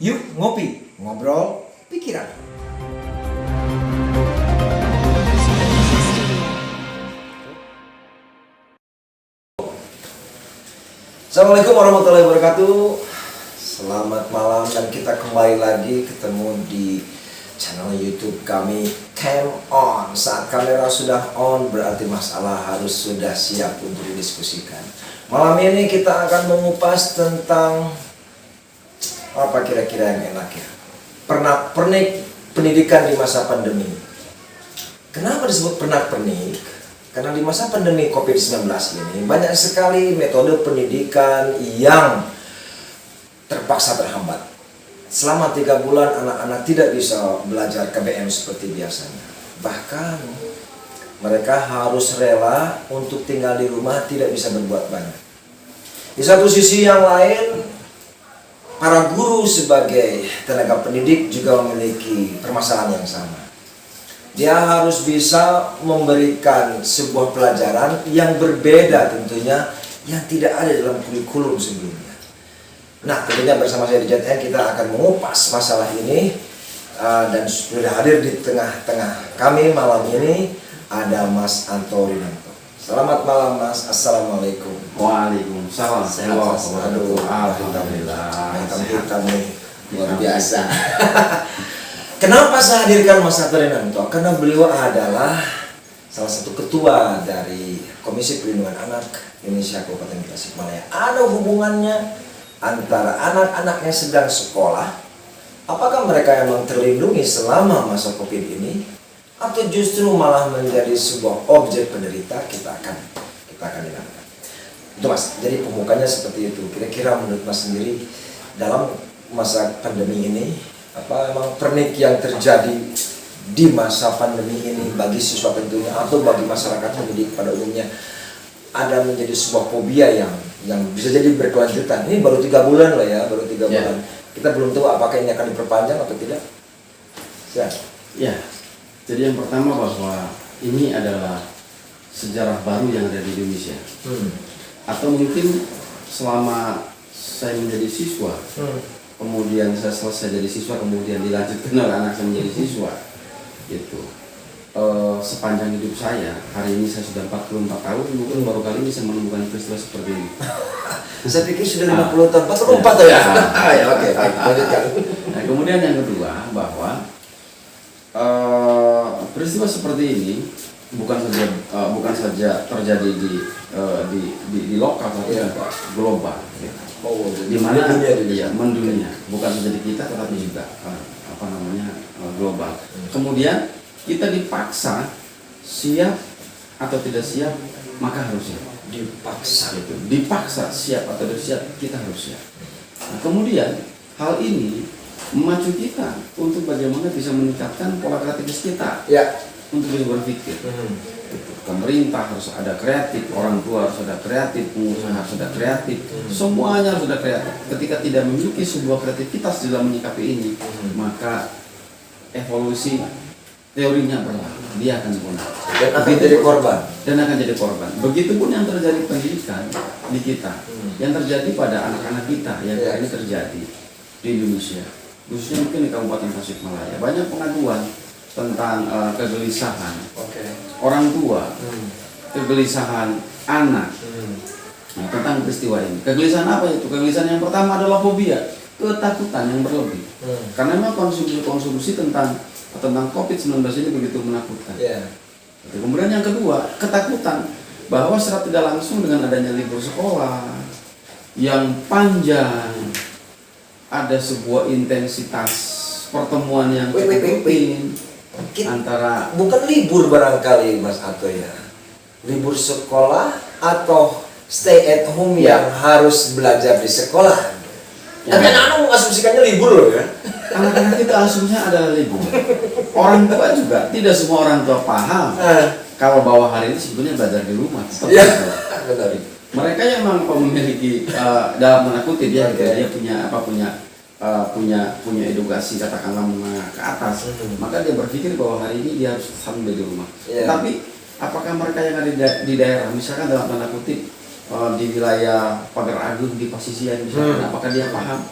Yuk ngopi, ngobrol pikiran. Assalamualaikum warahmatullahi wabarakatuh. Selamat malam dan kita kembali lagi ketemu di channel YouTube kami Cam On. Saat kamera sudah on berarti masalah harus sudah siap untuk didiskusikan. Malam ini kita akan mengupas tentang apa kira-kira yang enak ya. Pernak-pernik pendidikan di masa pandemi. Kenapa disebut pernak-pernik? Karena di masa pandemi COVID-19 ini banyak sekali metode pendidikan yang terpaksa terhambat. Selama 3 bulan anak-anak tidak bisa belajar KBM seperti biasanya. Bahkan mereka harus rela untuk tinggal di rumah, tidak bisa berbuat banyak. Di satu sisi yang lain, para guru sebagai tenaga pendidik juga memiliki permasalahan yang sama. Dia harus bisa memberikan sebuah pelajaran yang berbeda tentunya, yang tidak ada dalam kurikulum sebelumnya. Nah, tentunya bersama saya di JTN kita akan mengupas masalah ini, dan sudah hadir di tengah-tengah kami malam ini ada Mas Anto Rinanto. Selamat malam Mas, Assalamualaikum. Waalaikumsalam. Aduh, alhamdulillah. Hitam nih, luar biasa. Kenapa saya hadirkan Mas Anto Rinanto? Karena beliau adalah salah satu ketua dari Komisi Perlindungan Anak Indonesia Kabupaten Tasikmalaya. Ada hubungannya antara anak-anak yang sedang sekolah, apakah mereka memang terlindungi selama masa COVID ini, atau justru malah menjadi sebuah objek penderita? Kita akan dengarkan. Itu Mas, jadi pembukanya seperti itu. Kira-kira menurut Mas sendiri dalam masa pandemi ini, apa memang pernik yang terjadi di masa pandemi ini bagi siswa tentunya atau bagi masyarakat pendidik pada umumnya ada menjadi sebuah fobia yang bisa jadi berkelanjutan. Ini baru 3 bulan loh ya, baru 3 bulan. Kita belum tahu apakah ini akan diperpanjang atau tidak. Ya. Jadi yang pertama bahwa ini adalah sejarah baru yang ada di Indonesia. Atau mungkin selama saya menjadi siswa, kemudian saya selesai jadi siswa, kemudian dilanjutkan oleh anak saya menjadi siswa, gitu. Sepanjang hidup saya, hari ini saya sudah 44 tahun, mungkin baru kali ini saya menemukan peristiwa seperti ini. Saya pikir sudah 50 tahun, 44 ya? Ya oke, lanjutkan. Nah, kemudian yang kedua bahwa peristiwa seperti ini bukan saja terjadi di lokal tapi juga global. Di mana mendunia, bukan saja di kita tetapi juga global. Kemudian kita dipaksa siap atau tidak siap, maka harus siap. Dipaksa siap atau tidak siap, kita harus siap. Nah, kemudian hal ini memacu kita untuk bagaimana bisa meningkatkan pola kreativitas kita untuk bisa berpikir. Pemerintah harus ada kreatif, orang tua harus ada kreatif, pengusaha harus ada kreatif, semuanya harus ada kreatif. Ketika tidak memiliki sebuah kreativitas dalam menyikapi ini, maka evolusi teorinya berlaku, dia akan punah dan akan jadi korban. Begitupun yang terjadi pendidikan di kita, yang terjadi pada anak-anak kita yang ini terjadi di Indonesia, khususnya mungkin di Kabupaten Tasikmalaya. Banyak pengaduan tentang kegelisahan orang tua, kegelisahan anak, tentang peristiwa ini. Kegelisahan apa itu? Kegelisahan yang pertama adalah fobia, ketakutan yang berlebih. Karena memang konsumsi tentang COVID-19 ini begitu menakutkan. Kemudian yang kedua, ketakutan bahwa secara tidak langsung dengan adanya libur sekolah yang panjang, ada sebuah intensitas pertemuan yang cukup rutin antara, bukan libur barangkali Mas Anto ya, libur sekolah atau stay at home yang harus belajar di sekolah. Tapi anak-anak mengasumsikannya libur loh ya. Anak-anak itu asumsinya adalah libur. Orang tua juga, tidak semua orang tua paham kalau bahwa hari ini sebetulnya belajar di rumah. Benar. Mereka yang memang memiliki dalam tanda kutip dia punya edukasi katakanlah menengah ke atas, maka dia berpikir bahwa hari ini dia harus sambil di rumah. Tapi apakah mereka yang ada di daerah, misalkan dalam tanda kutip di wilayah Pagar Agung di Pasisian misalkan, apakah dia paham?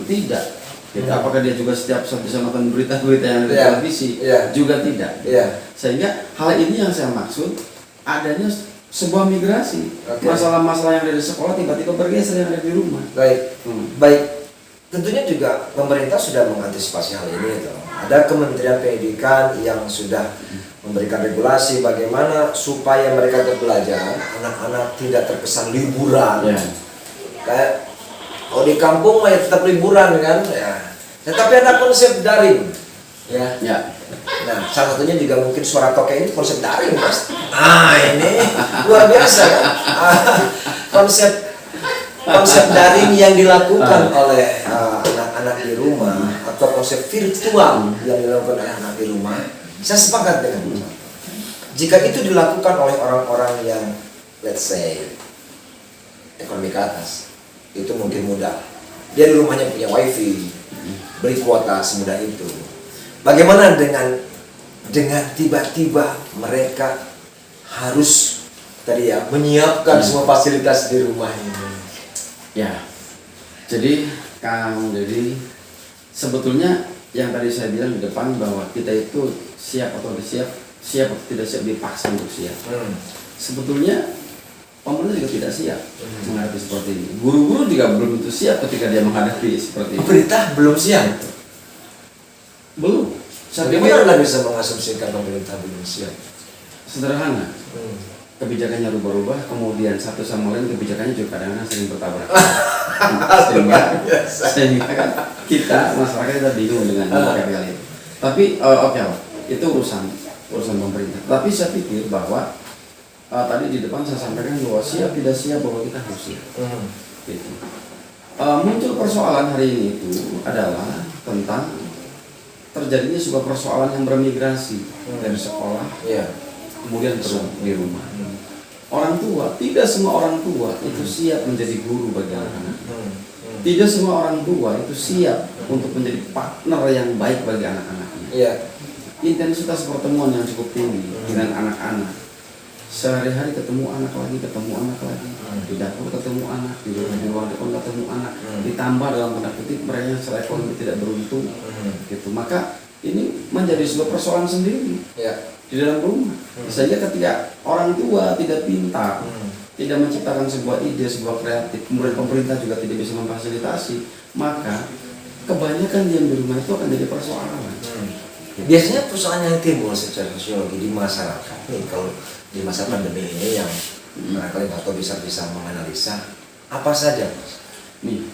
Tidak. Gitu. Apakah dia juga setiap saat bisa nonton berita-berita yang ada di televisi? Juga tidak. Sehingga hal ini yang saya maksud, adanya sebuah migrasi. Masalah-masalah yang ada di sekolah tiba-tiba bergeser yang ada di rumah. Baik. Tentunya juga pemerintah sudah mengantisipasi hal ini. Ada Kementerian Pendidikan yang sudah memberikan regulasi bagaimana supaya mereka tetap belajar, anak-anak tidak terkesan liburan. Kayak kalau di kampung ya tetap liburan kan, ya. Tetapi ada konsep daring, Nah, salah satunya juga mungkin suara toke ini konsep daring, Mas. Ini luar biasa kan? Konsep daring yang dilakukan oleh anak-anak di rumah atau konsep virtual yang dilakukan oleh anak di rumah, saya sepakat dengan itu. Jika itu dilakukan oleh orang-orang yang, let's say, ekonomi ke atas, itu mungkin mudah. Dia di rumahnya punya wifi, beli kuota semudah itu. Bagaimana dengan tiba-tiba mereka harus menyiapkan semua fasilitas di rumah ini? Jadi Kang Deddy, sebetulnya yang tadi saya bilang di depan bahwa kita itu siap atau tidak siap dipaksa untuk siap. Sebetulnya pemerintah juga tidak siap menghadapi seperti ini. Guru-guru juga belum tentu siap ketika dia menghadapi seperti ini. Pemerintah belum siap. Belum. Bagaimana Anda bisa mengasumsikan pemerintah belum siap? Sederhana. Kebijakannya rubah-rubah, kemudian satu sama lain kebijakannya juga kadang-kadang sering bertabrakan. sehingga kan kita masyarakat kita bingung dengan hal itu. Tapi itu urusan pemerintah. Tapi saya pikir bahwa tadi di depan saya sampaikan bahwa siap tidak siap bahwa kita harus siap. Gitu. Muncul persoalan hari ini itu adalah tentang terjadinya sebuah persoalan yang bermigrasi dari sekolah, kemudian di rumah. Orang tua, tidak semua orang tua itu siap menjadi guru bagi anak-anak. Tidak semua orang tua itu siap untuk menjadi partner yang baik bagi anak-anaknya. Intensitas pertemuan yang cukup tinggi dengan anak-anak. Sehari-hari ketemu anak lagi, di dapur ketemu anak, di ruang depan ketemu anak, ditambah dalam tanda kutip mereka yang secara ekonomi tidak beruntung, gitu. Maka ini menjadi sebuah persoalan sendiri di dalam rumah. Sehingga ketika orang tua tidak pintar, tidak menciptakan sebuah ide, sebuah kreatif, kemudian pemerintah juga tidak bisa memfasilitasi, maka kebanyakan diam di rumah itu akan jadi persoalan. Biasanya persoalan yang timbul secara sosiologi di masyarakat nih, kalau di masa pandemi ini yang barangkali Pak bisa menganalisa apa saja, Mas? Nih,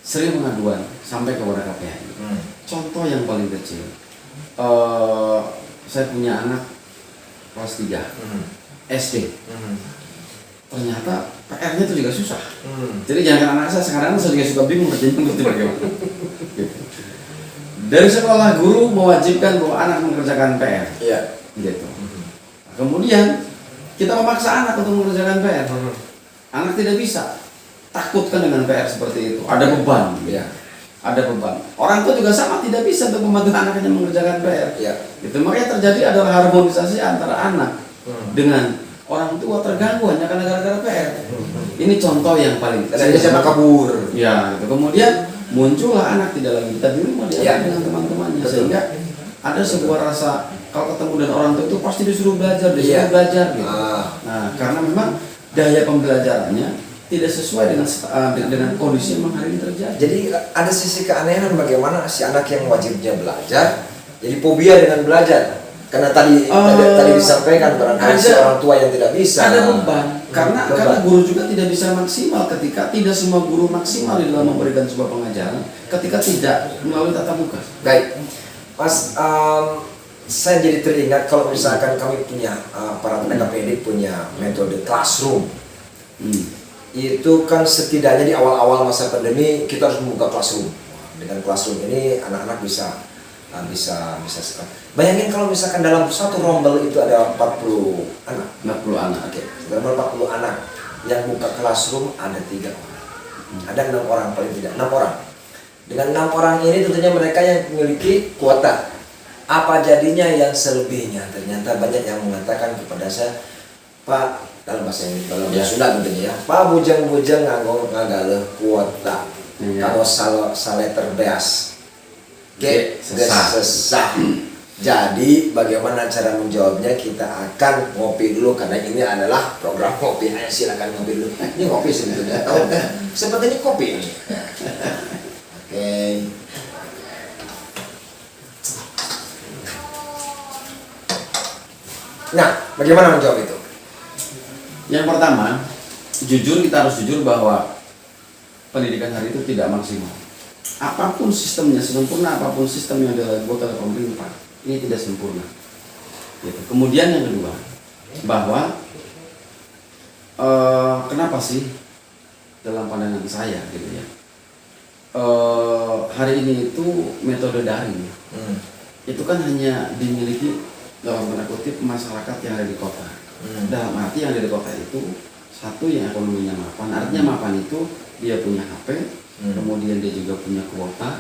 sering pengaduan sampai kepada KPHI. Contoh yang paling kecil, saya punya anak kelas 3 SD. Ternyata PR-nya itu juga susah. Jadi jangan anak saya juga suka bingung kerjanya itu bagaimana. Gitu. Dari sekolah guru mewajibkan bahwa anak mengerjakan PR. Gitu. Kemudian kita memaksa anak untuk mengerjakan PR. Anak tidak bisa. Takutkan dengan PR seperti itu. Ada beban. Ada beban. Orang tua juga sama tidak bisa untuk membantu anaknya mengerjakan PR. Itu makanya terjadi adalah harmonisasi antara anak dengan orang tua terganggu hanya karena gara-gara PR. Ini contoh yang paling saya kabur. Gitu. Kemudian muncullah anak tidak lagi kita di rumah dia dengan teman-temannya. Sehingga ada sebuah rasa kalau ketemu dengan orang tua itu pasti disuruh belajar gitu. Nah, karena memang daya pembelajarannya tidak sesuai dengan kondisi yang hari ini terjadi. Jadi ada sisi keanehan bagaimana si anak yang wajibnya belajar jadi fobia dengan belajar. Karena tadi disampaikan barangkali si orang tua yang tidak bisa. Ada beban. Karena guru juga tidak bisa maksimal ketika tidak semua guru maksimal di dalam memberikan sebuah pengajaran ketika tidak melalui tatap muka. Baik, Mas, saya jadi teringat kalau misalkan kami punya para tenaga pendidik punya metode classroom. Itu kan setidaknya di awal-awal masa pandemi kita harus membuka classroom. Dengan classroom ini anak-anak bisa sekarang. Bayangin kalau misalkan dalam satu rombel itu ada 40 anak. 40 anak. Oke, dalam 40 anak yang buka classroom ada 3 orang. Ada 6 orang paling tidak, 6 orang. Dengan 6 orang ini tentunya mereka yang memiliki kuota. Apa jadinya yang selebihnya? Ternyata banyak yang mengatakan kepada saya, Pak, dalam bahasa Sunda tentunya ya, Pak bujang-bujang ngagale kuota. Kalau sale terbeas. sesah. Jadi bagaimana cara menjawabnya, kita akan ngopi dulu karena ini adalah program kopi. Ayo silakan ngopi dulu. Ini kopi sebetulnya. Tahu kan? Seperti ini kopi ini. Oke. Nah, bagaimana menjawab itu? Yang pertama, jujur, kita harus jujur bahwa pendidikan hari itu tidak maksimal. Apapun sistemnya, sempurna apapun sistem yang dibuat oleh pemerintah, ini tidak sempurna. Gitu. Kemudian yang kedua, bahwa kenapa sih dalam pandangan saya gitu ya, hari ini itu metode daring itu kan hanya dimiliki dalam tanda kutip masyarakat yang ada di kota. Dalam arti yang ada di kota itu, satu yang ekonominya mapan, artinya mapan itu dia punya HP, kemudian dia juga punya kuota.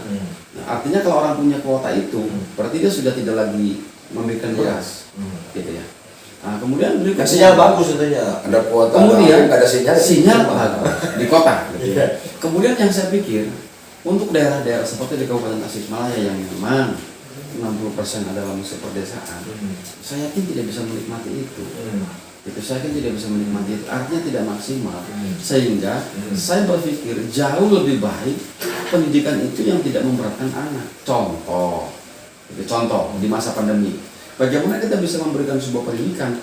Nah, artinya kalau orang punya kuota itu, berarti dia sudah tidak lagi memberikan beras, gitu ya. Nah, kemudian berikutnya, sinyal bagus tentunya, ada kuota. Kemudian ada sinyal bagus di kota. Gitu ya. Kemudian yang saya pikir untuk daerah-daerah seperti di Kabupaten Tasikmalaya yang memang 60% adalah musim perdesaan, saya yakin tidak bisa menikmati itu. Itu saya kan tidak bisa menikmati itu, artinya tidak maksimal. Sehingga saya berpikir jauh lebih baik pendidikan itu yang tidak memberatkan anak. Contoh di masa pandemi, bagaimana kita bisa memberikan sebuah pendidikan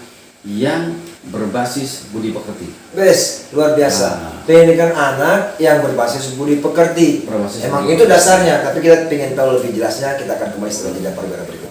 yang berbasis budi pekerti. Wes, luar biasa. Pendidikan anak yang berbasis budi pekerti. Berbasis Emang budi itu pekerti. dasarnya, tapi kita ingin tahu lebih jelasnya, kita akan kembali setelah jeda pariwara berikut.